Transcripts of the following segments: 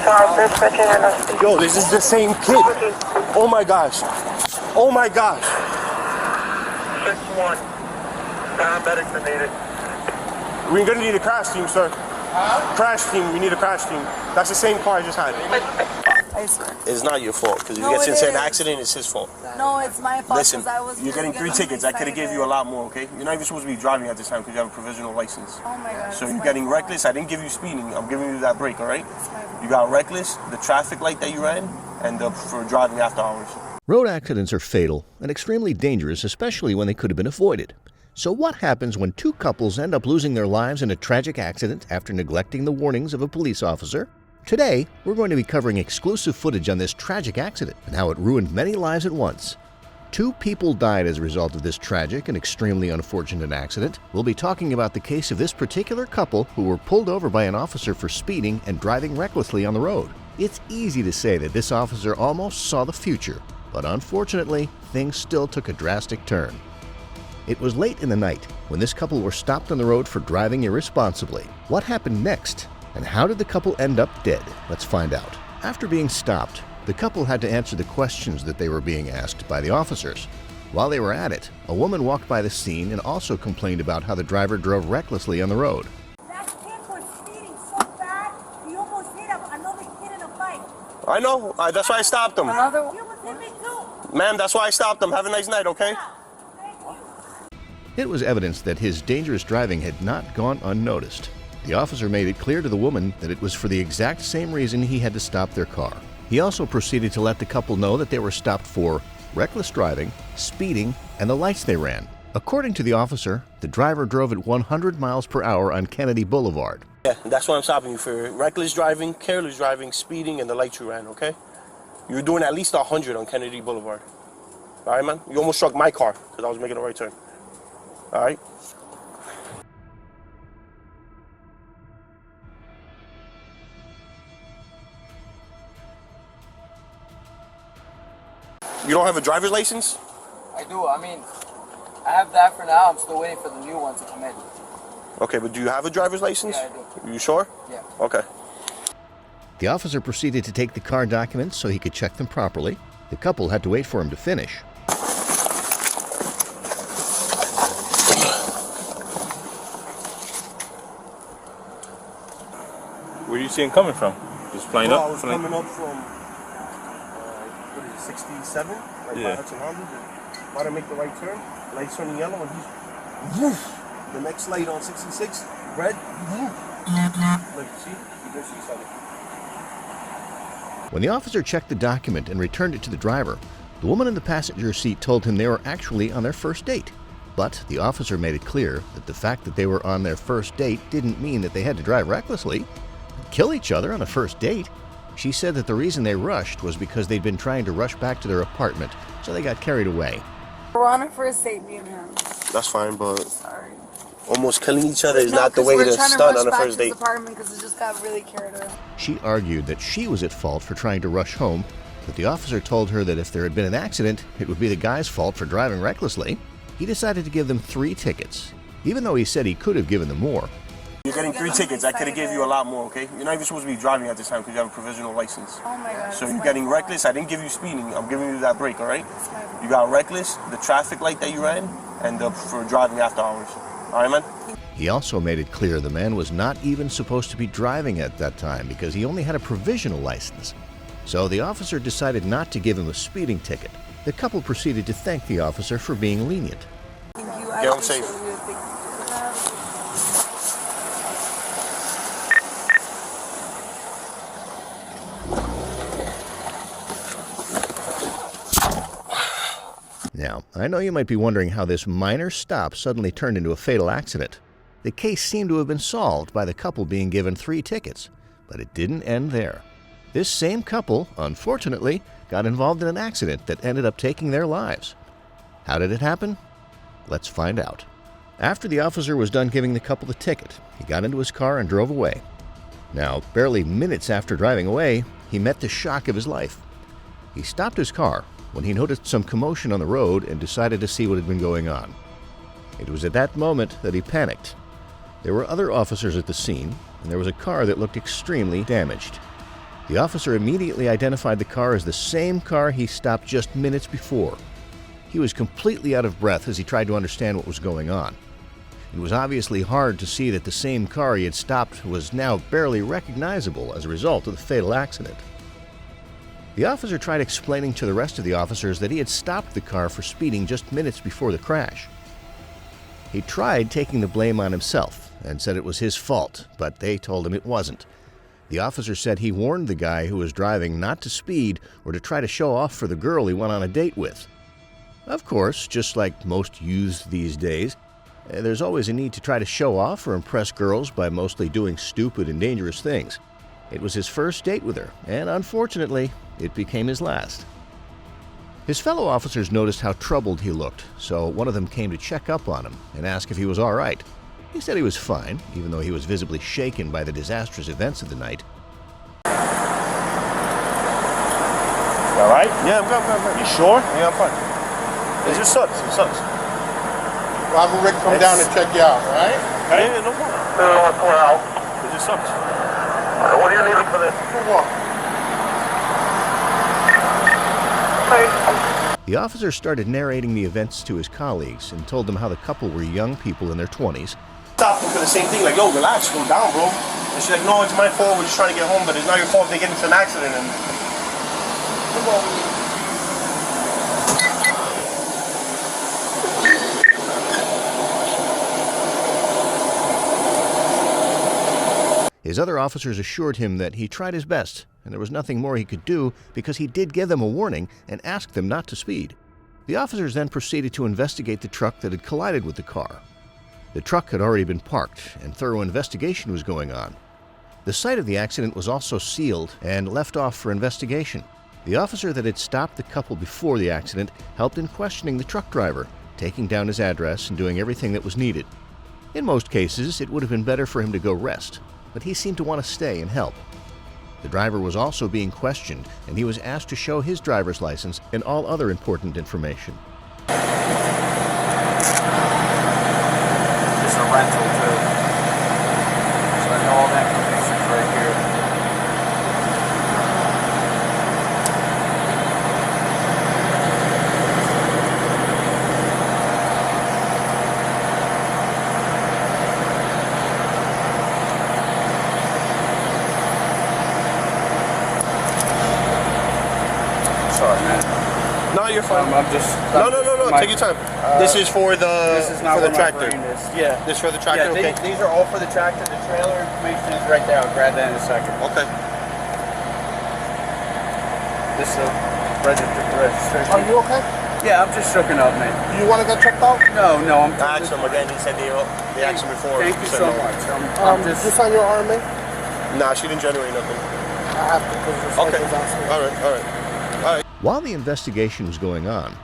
Yo, this is the same kid. Oh my gosh. Oh my gosh. 6-1. Paramedics are needed. We're gonna need a crash team, sir. Crash team, we need a crash team. That's the same car I just had. I swear. It's not your fault, because if No, he gets it into an is. accident, it's his fault. No, it's my fault. Listen, 'Cause I was you're getting 3 tickets. I could have gave you a lot more, okay? You're not even supposed to be driving at this time because you have a provisional license. Oh my God. So it's you're my getting fault. reckless. I didn't give you speeding. I'm giving you that break, all right? It's my fault. You got reckless, the traffic light that you ran, and for driving after hours. Road accidents are fatal and extremely dangerous, especially when they could have been avoided. So what happens when 2 couples end up losing their lives in a tragic accident after neglecting the warnings of a police officer? Today, we're going to be covering exclusive footage on this tragic accident and how it ruined many lives at once. 2 people died as a result of this tragic and extremely unfortunate accident. We'll be talking about the case of this particular couple who were pulled over by an officer for speeding and driving recklessly on the road. It's easy to say that this officer almost saw the future, but unfortunately, things still took a drastic turn. It was late in the night when this couple were stopped on the road for driving irresponsibly. What happened next? And how did the couple end up dead? Let's find out. After being stopped, the couple had to answer the questions that they were being asked by the officers. While they were at it, a woman walked by the scene and also complained about how the driver drove recklessly on the road. That kid was speeding so bad, he almost hit another kid in a fight. I know. That's why I stopped him. Another He almost hit me too. Ma'am, that's why I stopped him. Have a nice night, okay? Thank you. It was evidence that his dangerous driving had not gone unnoticed. The officer made it clear to the woman that it was for the exact same reason he had to stop their car. He also proceeded to let the couple know that they were stopped for reckless driving, speeding, and the lights they ran. According to the officer, the driver drove at 100 miles per hour on Kennedy Boulevard. Yeah, that's why I'm stopping you for reckless driving, careless driving, speeding, and the lights you ran, okay? You were doing at least 100 on Kennedy Boulevard. All right, man? You almost struck my car because I was making a right turn. All right? You don't have a driver's license? I do. I mean, I have that for now. I'm still waiting for the new one to come in. Okay, but do you have a driver's license? Yeah, I do. You sure? Yeah. Okay. The officer proceeded to take the car documents so he could check them properly. The couple had to wait for him to finish. Where do you see him coming from? Just flying Well, up? I was coming up from, what is it, 67? Right by Hudson Honda. About to make the right turn. Lights turning yellow, and he's... Woof! The next light on 66, red. Woof! Look, see? You can see something. When the officer checked the document and returned it to the driver, the woman in the passenger seat told him they were actually on their first date. But the officer made it clear that the fact that they were on their first date didn't mean that they had to drive recklessly and kill each other on a first date. She said that the reason they rushed was because they'd been trying to rush back to their apartment, so they got carried away. We're on our first date, me and him. That's fine, but Sorry. almost killing each other is No, not the 'cause way we're to trying start rush on a back first to date. his apartment because it just got really carried away. She argued that she was at fault for trying to rush home, but the officer told her that if there had been an accident, it would be the guy's fault for driving recklessly. He decided to give them 3 tickets, even though he said he could have given them more. You're getting 3 tickets. I could have gave you a lot more, okay? You're not even supposed to be driving at this time because you have a provisional license. Oh my God. So it's you're my getting fault. reckless. I didn't give you speeding. I'm giving you that break, all right? It's my fault. You got reckless, the traffic light that you ran, and for driving after hours. All right, man? He also made it clear the man was not even supposed to be driving at that time because he only had a provisional license. So the officer decided not to give him a speeding ticket. The couple proceeded to thank the officer for being lenient. Thank you. Get home safe. Appreciate you. Thank you for that. Now, I know you might be wondering how this minor stop suddenly turned into a fatal accident. The case seemed to have been solved by the couple being given 3 tickets, but it didn't end there. This same couple, unfortunately, got involved in an accident that ended up taking their lives. How did it happen? Let's find out. After the officer was done giving the couple the ticket, he got into his car and drove away. Now, barely minutes after driving away, he met the shock of his life. He stopped his car when he noticed some commotion on the road and decided to see what had been going on. It was at that moment that he panicked. There were other officers at the scene, and there was a car that looked extremely damaged. The officer immediately identified the car as the same car he stopped just minutes before. He was completely out of breath as he tried to understand what was going on. It was obviously hard to see that the same car he had stopped was now barely recognizable as a result of the fatal accident. The officer tried explaining to the rest of the officers that he had stopped the car for speeding just minutes before the crash. He tried taking the blame on himself and said it was his fault, but they told him it wasn't. The officer said he warned the guy who was driving not to speed or to try to show off for the girl he went on a date with. Of course, just like most youths these days, there's always a need to try to show off or impress girls by mostly doing stupid and dangerous things. It was his first date with her, and unfortunately, it became his last. His fellow officers noticed how troubled he looked, so one of them came to check up on him and ask if he was all right. He said he was fine, even though he was visibly shaken by the disastrous events of the night. You all right? Yeah, I'm good. You sure? Yeah, I'm fine. It just sucks. It sucks. We'll have a rig come down and check you out, all right? Yeah, no problem. It just sucks. What do you need for this? For what? The officer started narrating the events to his colleagues and told them how the couple were young people in their 20s. Stopped him for the same thing, like, yo, relax, slow down, bro. And she's like, no, it's my fault, we're just trying to get home, but it's not your fault if they get into an accident. And his other officers assured him that he tried his best and there was nothing more he could do because he did give them a warning and asked them not to speed. The officers then proceeded to investigate the truck that had collided with the car. The truck had already been parked and thorough investigation was going on. The site of the accident was also sealed and left off for investigation. The officer that had stopped the couple before the accident helped in questioning the truck driver, taking down his address and doing everything that was needed. In most cases, it would have been better for him to go rest, but he seemed to want to stay and help. The driver was also being questioned, and he was asked to show his driver's license and all other important information. It's a rental too. So I know all that information's right here. Sorry, man. no, you're fine. I'm just. No, take your time. This is for the This is not for the where my tractor. brain is. Yeah. This for the tractor, Yeah, okay? these are all for the tractor. The trailer information is right there. I'll grab that in a second. Okay. This is a registration. Are you okay? Yeah, I'm just shooken up, man. Do you want to get checked out? No, I'm. I asked him again. He said the accident before. Thank you He said so no. much. I'm Just just. sign your RMA? Nah, she didn't generate nothing. I have to because your Okay. cycle's asking. All right. While the investigation was going on,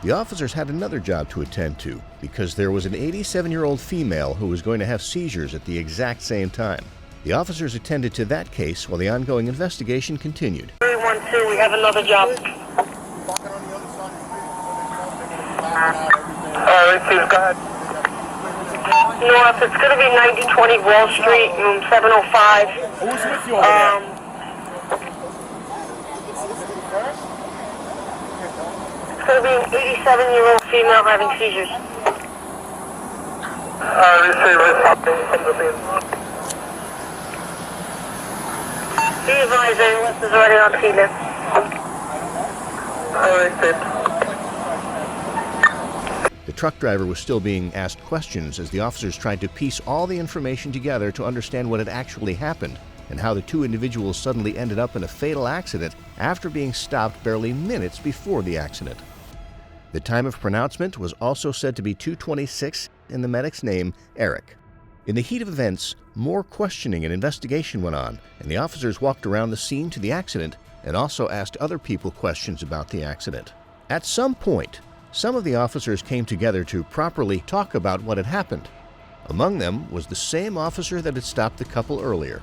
the officers had another job to attend to because there was an 87-year-old female who was going to have seizures at the exact same time. The officers attended to that case while the ongoing investigation continued. 312, we have another job. Walking on the other side of the street. Receive, go ahead. North, it's going to be 9020 Wall Street, room 705. Who's with you over there? It's going to be an 87-year-old female having seizures. Be advised, ambulance is already on scene. The truck driver was still being asked questions as the officers tried to piece all the information together to understand what had actually happened and how the two individuals suddenly ended up in a fatal accident after being stopped barely minutes before the accident. The time of pronouncement was also said to be 2:26 and the medic's name, Eric. In the heat of events, more questioning and investigation went on, and the officers walked around the scene to the accident and also asked other people questions about the accident. At some point, some of the officers came together to properly talk about what had happened. Among them was the same officer that had stopped the couple earlier.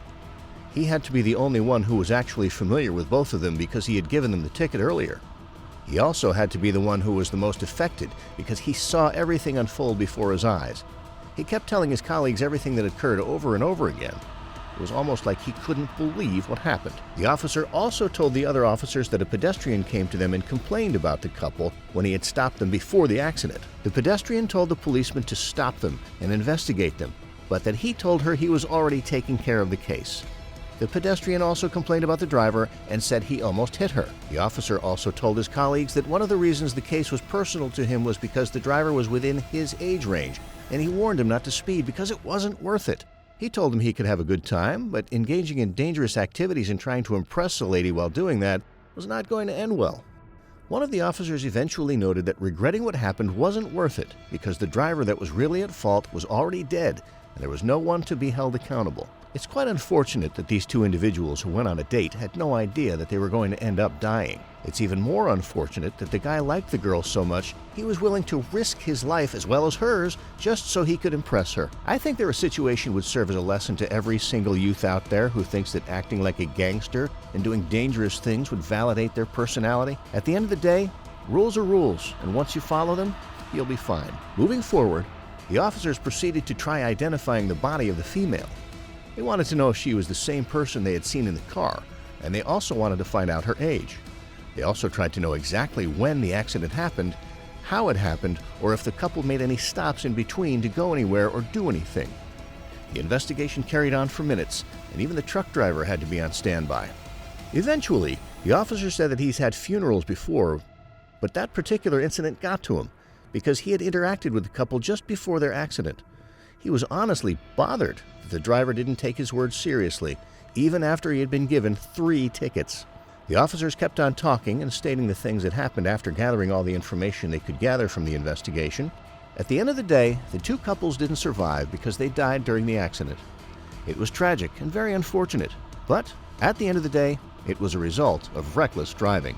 He had to be the only one who was actually familiar with both of them because he had given them the ticket earlier. He also had to be the one who was the most affected because he saw everything unfold before his eyes. He kept telling his colleagues everything that occurred over and over again. It was almost like he couldn't believe what happened. The officer also told the other officers that a pedestrian came to them and complained about the couple when he had stopped them before the accident. The pedestrian told the policeman to stop them and investigate them, but that he told her he was already taking care of the case. The pedestrian also complained about the driver and said he almost hit her. The officer also told his colleagues that one of the reasons the case was personal to him was because the driver was within his age range, and he warned him not to speed because it wasn't worth it. He told him he could have a good time, but engaging in dangerous activities and trying to impress the lady while doing that was not going to end well. One of the officers eventually noted that regretting what happened wasn't worth it because the driver that was really at fault was already dead and there was no one to be held accountable. It's quite unfortunate that these two individuals who went on a date had no idea that they were going to end up dying. It's even more unfortunate that the guy liked the girl so much he was willing to risk his life as well as hers just so he could impress her. I think their situation would serve as a lesson to every single youth out there who thinks that acting like a gangster and doing dangerous things would validate their personality. At the end of the day, rules are rules, and once you follow them, you'll be fine. Moving forward, the officers proceeded to try identifying the body of the female. They wanted to know if she was the same person they had seen in the car, and they also wanted to find out her age. They also tried to know exactly when the accident happened, how it happened, or if the couple made any stops in between to go anywhere or do anything. The investigation carried on for minutes, and even the truck driver had to be on standby. Eventually, the officer said that he's had funerals before, but that particular incident got to him because he had interacted with the couple just before their accident. He was honestly bothered that the driver didn't take his words seriously, even after he had been given 3 tickets. The officers kept on talking and stating the things that happened after gathering all the information they could gather from the investigation. At the end of the day, the two couples didn't survive because they died during the accident. It was tragic and very unfortunate, but at the end of the day, it was a result of reckless driving.